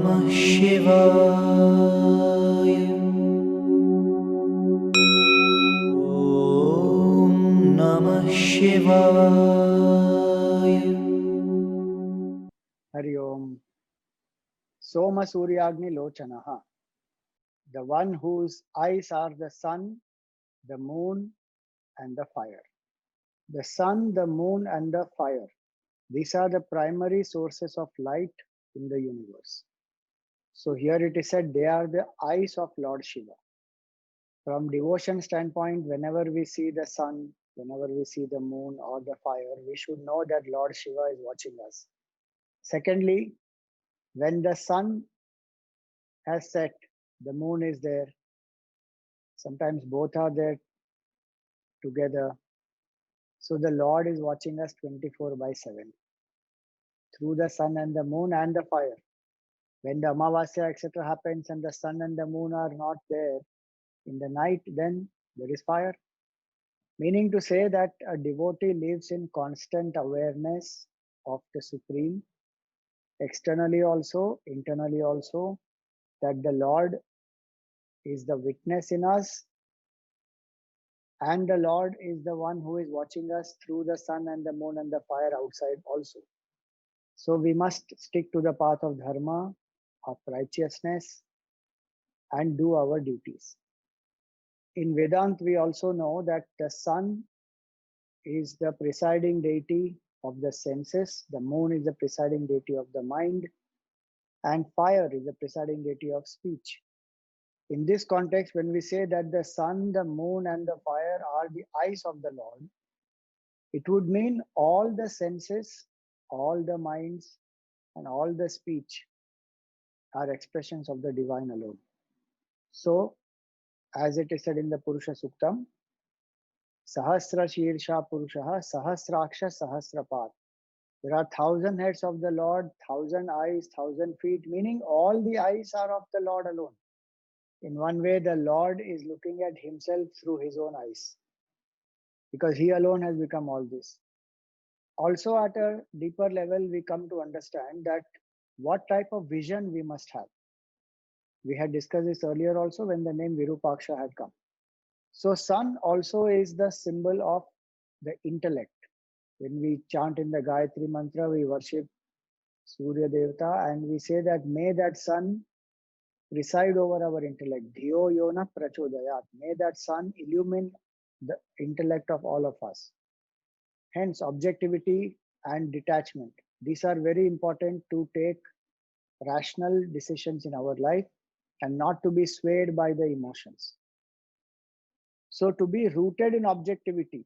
Namah Shivaya. Om Namah Shivaya. Hari Om. Soma Suryagni Lochanaha, the one whose eyes are the sun, the moon, and the fire. The sun, the moon, and the fire. These are the primary sources of light in the universe. So here it is said they are the eyes of Lord Shiva. From devotion standpoint, whenever we see the sun, whenever we see the moon or the fire, we should know that Lord Shiva is watching us. Secondly, when the sun has set, the moon is there. Sometimes both are there together. So the Lord is watching us 24/7 through the sun and the moon and the fire. When the Amavasya, etc. happens and the sun and the moon are not there in the night, then there is fire. Meaning to say that a devotee lives in constant awareness of the Supreme, externally also, internally also, that the Lord is the witness in us, and the Lord is the one who is watching us through the sun and the moon and the fire outside also. So we must stick to the path of dharma, of righteousness, and do our duties. In Vedanta, we also know that the sun is the presiding deity of the senses, the moon is the presiding deity of the mind, and fire is the presiding deity of speech. In this context, when we say that the sun, the moon, and the fire are the eyes of the Lord, it would mean all the senses, all the minds, and all the speech are expressions of the divine alone. So, as it is said in the Purusha Suktam, Sahasra Shirsha Purushaha Sahasraksha Sahasrapat. There are 1,000 heads of the Lord, 1,000 eyes, 1,000 feet, meaning all the eyes are of the Lord alone. In one way, the Lord is looking at himself through his own eyes, because he alone has become all this. Also, at a deeper level, we come to understand that what type of vision we must have. We had discussed this earlier also when the name Virupaksha had come. So sun also is the symbol of the intellect. When we chant in the Gayatri Mantra, we worship Surya Devata and we say that may that sun preside over our intellect. Dhiyo yona prachodayat. May that sun illumine the intellect of all of us. Hence, objectivity and detachment. These are very important to take rational decisions in our life and not to be swayed by the emotions. So to be rooted in objectivity,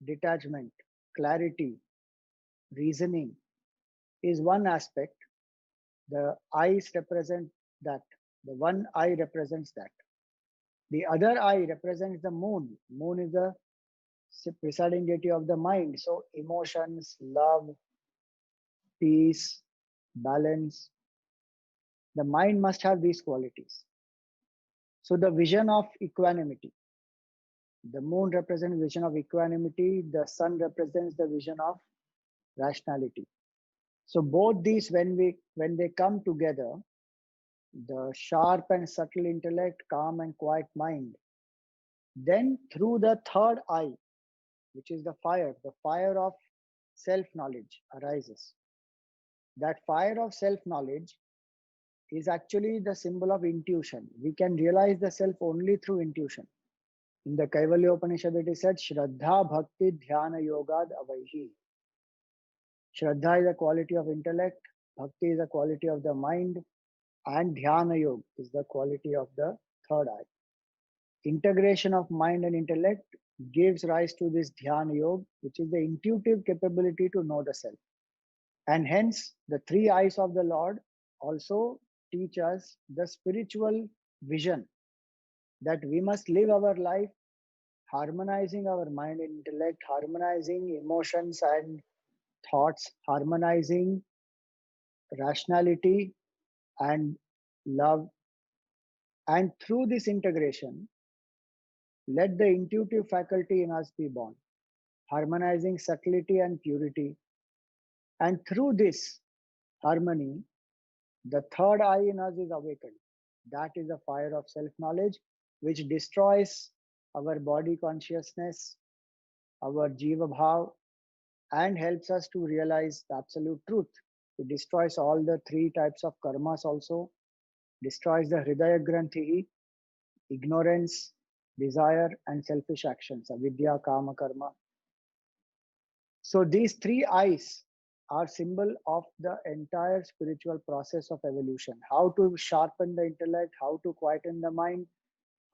detachment, clarity, reasoning is one aspect. The eyes represent that. The one eye represents that. The other eye represents the moon. Moon is the presiding deity of the mind. So emotions, love, peace, balance. The mind must have these qualities. So the vision of equanimity. The moon represents vision of equanimity. The sun represents the vision of rationality. So both these, when they come together, the sharp and subtle intellect, calm and quiet mind, then through the third eye, which is the fire of self-knowledge arises. That fire of self-knowledge is actually the symbol of intuition. We can realize the self only through intuition. In the Kaivalya Upanishad, it is said, Shraddha Bhakti Dhyana Yogad Avaihi. Shraddha is a quality of intellect, Bhakti is a quality of the mind, and Dhyana Yoga is the quality of the third eye. Integration of mind and intellect gives rise to this Dhyana Yoga, which is the intuitive capability to know the self. And hence, the three eyes of the Lord also teach us the spiritual vision that we must live our life harmonizing our mind and intellect, harmonizing emotions and thoughts, harmonizing rationality and love. And through this integration, let the intuitive faculty in us be born, harmonizing subtlety and purity. And through this harmony, The third eye in us is awakened. That is the fire of self-knowledge, which destroys our body consciousness, our jiva bhav, and helps us to realize the absolute truth. It destroys all the three types of karmas also, destroys the hridaya granthi, ignorance, desire, and selfish actions, avidya, kama, karma. So these three eyes are symbol of the entire spiritual process of evolution. How to sharpen the intellect, how to quieten the mind,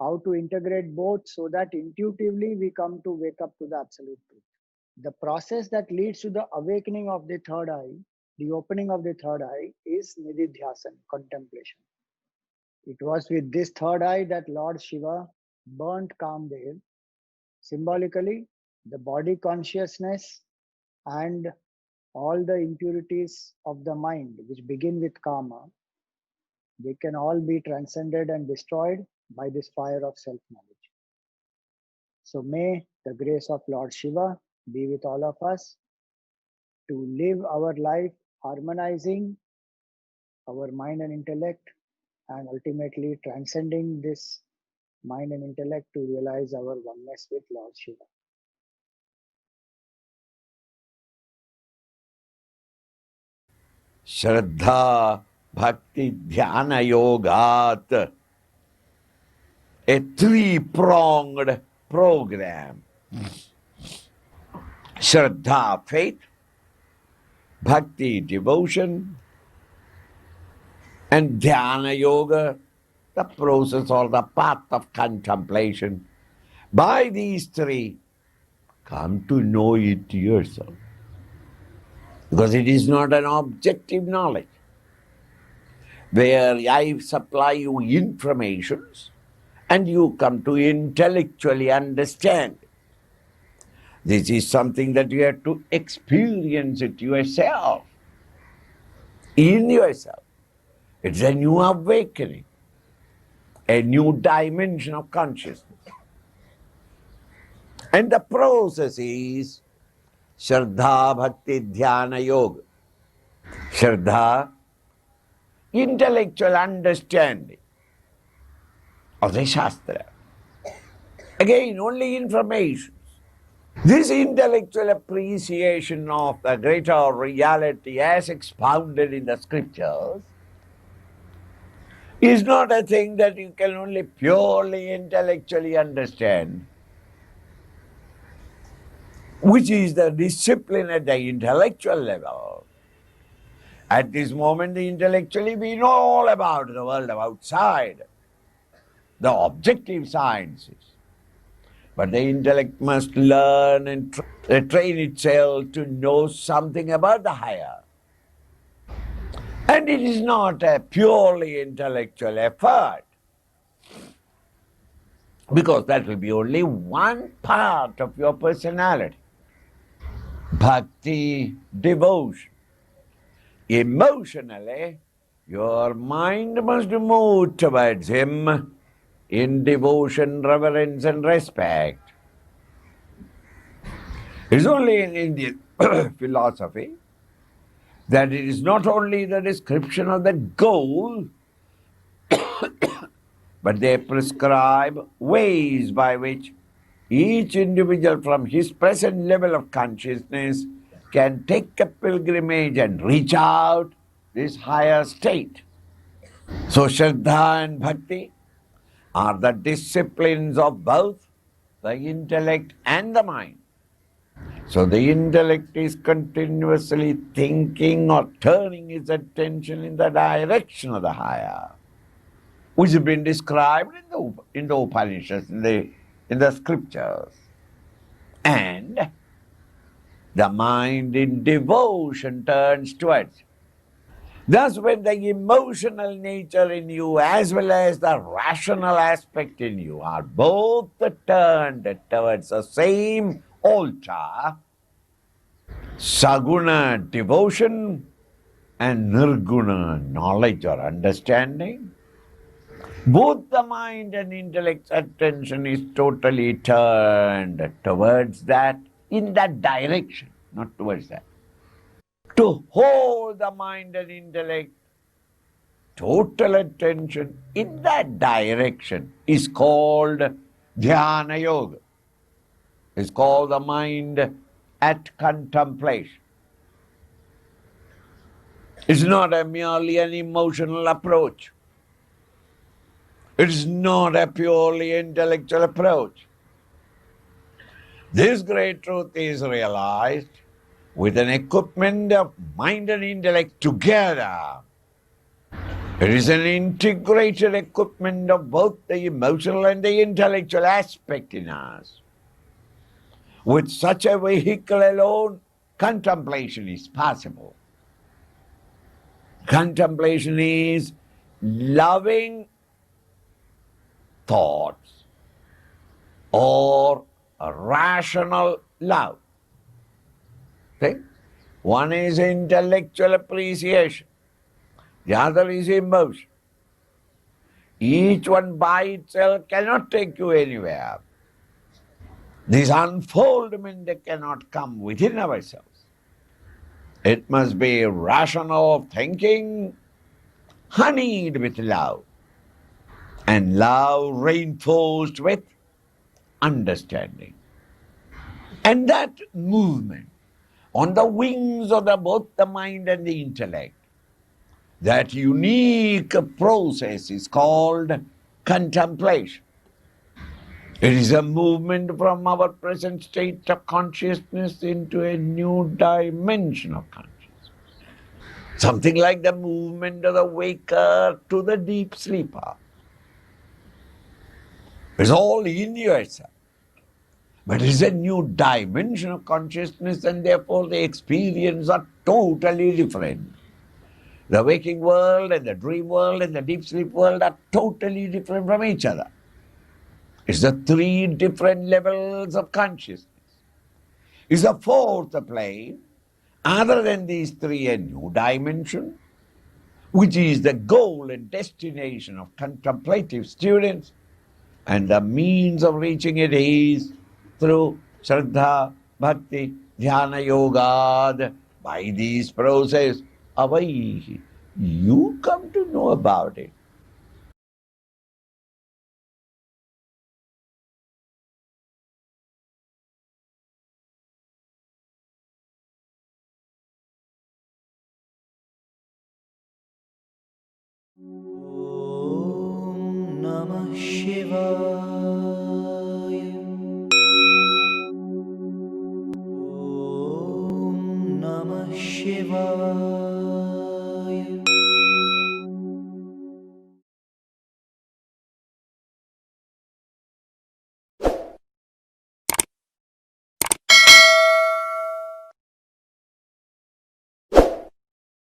how to integrate both so that intuitively we come to wake up to the absolute truth. The process that leads to the awakening of the third eye, the opening of the third eye, is nididhyasan, contemplation. It was with this third eye that Lord Shiva burnt Kamdev. Symbolically, the body consciousness and all the impurities of the mind, which begin with karma, they can all be transcended and destroyed by this fire of self knowledge. So, may the grace of Lord Shiva be with all of us to live our life harmonizing our mind and intellect, and ultimately transcending this mind and intellect to realize our oneness with Lord Shiva. Shraddha Bhakti Dhyana Yogat, a three-pronged program. Shraddha, faith, Bhakti, devotion, and Dhyana Yoga, the process or the path of contemplation. By these three, come to know it yourself. Because it is not an objective knowledge, where I supply you informations and you come to intellectually understand. This is something that you have to experience it yourself, in yourself. It's a new awakening, a new dimension of consciousness. And the process is Shraddha Bhakti Dhyana Yoga. Shraddha, intellectual understanding of the Shastra. Again, only information. This intellectual appreciation of the greater reality as expounded in the scriptures is not a thing that you can only purely intellectually understand, which is the discipline at the intellectual level. At this moment, intellectually, we know all about the world outside, the objective sciences. But the intellect must learn and train itself to know something about the higher. And it is not a purely intellectual effort, because that will be only one part of your personality. Bhakti, devotion. Emotionally, your mind must move towards him in devotion, reverence, and respect. It's only in Indian philosophy that it is not only the description of the goal, but they prescribe ways by which each individual from his present level of consciousness can take a pilgrimage and reach out this higher state. So Shraddha and Bhakti are the disciplines of both the intellect and the mind. So the intellect is continuously thinking or turning its attention in the direction of the higher, which has been described in the Upanishads, in the scriptures. And the mind in devotion turns towards it. Thus, when the emotional nature in you as well as the rational aspect in you are both turned towards the same altar, saguna devotion and nirguna knowledge or understanding, both the mind and intellect's attention is totally turned towards that, in that direction, not towards that. To hold the mind and intellect total attention in that direction is called Dhyana Yoga. It's called the mind at contemplation. It's not merely an emotional approach. It is not a purely intellectual approach. This great truth is realized with an equipment of mind and intellect together. It is an integrated equipment of both the emotional and the intellectual aspect in us. With such a vehicle alone, contemplation is possible. Contemplation is loving thoughts or a rational love. See? One is intellectual appreciation, the other is emotion. Each one by itself cannot take you anywhere. This unfoldment cannot come within ourselves. It must be rational thinking, honeyed with love, and love reinforced with understanding. And that movement on the wings of both the mind and the intellect, that unique process is called contemplation. It is a movement from our present state of consciousness into a new dimension of consciousness. Something like the movement of the waker to the deep sleeper. It's all in yourself. But it's a new dimension of consciousness, and therefore the experience are totally different. The waking world and the dream world and the deep sleep world are totally different from each other. It's the three different levels of consciousness. Is a fourth plane, other than these three, a new dimension, which is the goal and destination of contemplative students, and the means of reaching it is through Shraddha, Bhakti, Dhyana Yoga. By this process, Avaihi, you come to know about it. Om Namah Shivaya. Om Namah Shivaya.